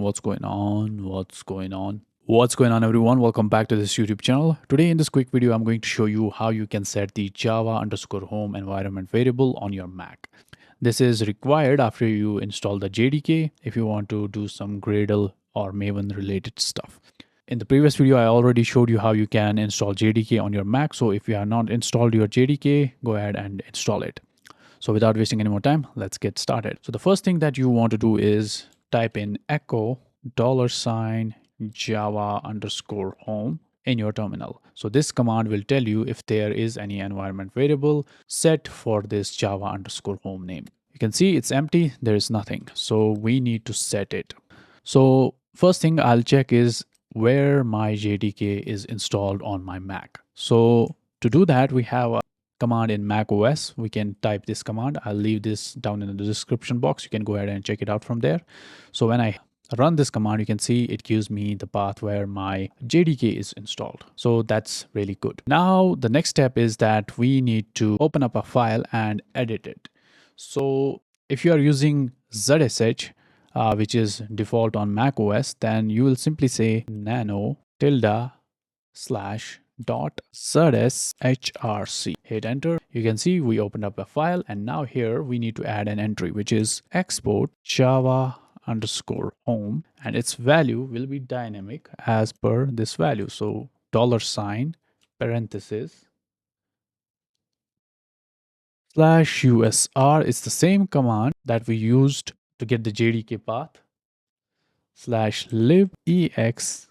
What's going on, everyone? Welcome back to this YouTube channel. Today in this quick video, I'm going to show you how you can set the java_home environment variable on your Mac. This is required after you install the JDK if you want to do some Gradle or Maven related stuff. In the previous video, I already showed you how you can install JDK on your Mac. So if you have not installed your JDK, go ahead and install it. So without wasting any more time, let's get started. So the first thing that you want to do is type in echo $java_home in your terminal. So this command will tell you if there is any environment variable set for this java_home name. You can see it's empty, there is nothing. So we need to set it. So first thing I'll check is where my JDK is installed on my Mac. So to do that, we have a command in macOS. We can type this command. I'll leave this down in the description box. You can go ahead and check it out from there. So when I run this command, you can see it gives me the path where my JDK is installed. So that's really good. Now the next step is that we need to open up a file and edit it. So if you are using zshrc, which is default on macOS, then you will simply say nano tilde slash dot zshrc. Hit enter. You can see we opened up a file, and now here we need to add an entry, which is export java_home, and its value will be dynamic as per this value. So $, parenthesis, /usr is the same command that we used to get the JDK path, /libexec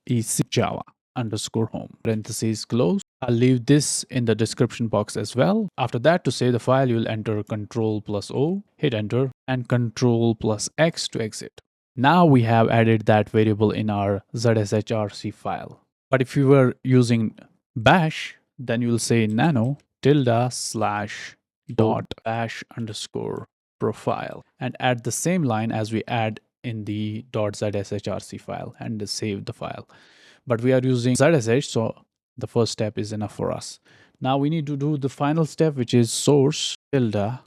java_home, parentheses close. I'll leave this in the description box as well. After that, to save the file, you'll enter Ctrl+O, hit enter, and Ctrl+X to exit. Now we have added that variable in our zshrc file. But if you were using bash, then you'll say nano tilde slash dot bash_profile and add the same line as we add in the .zshrc file and save the file. But we are using zsh, so the first step is enough for us. Now we need to do the final step, which is source tilde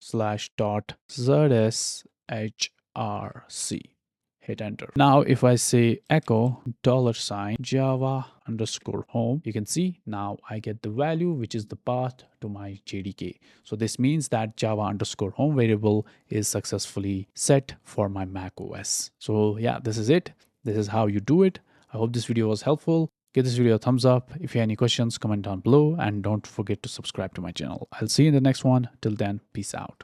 slash dot zshrc. Hit enter. Now if I say echo $java_home, you can see now I get the value, which is the path to my JDK. So this means that java_home variable is successfully set for my Mac OS. So yeah, this is it. This is how you do it. I hope this video was helpful. Give this video a thumbs up. If you have any questions, comment down below, and don't forget to subscribe to my channel. I'll see you in the next one. Till then, peace out.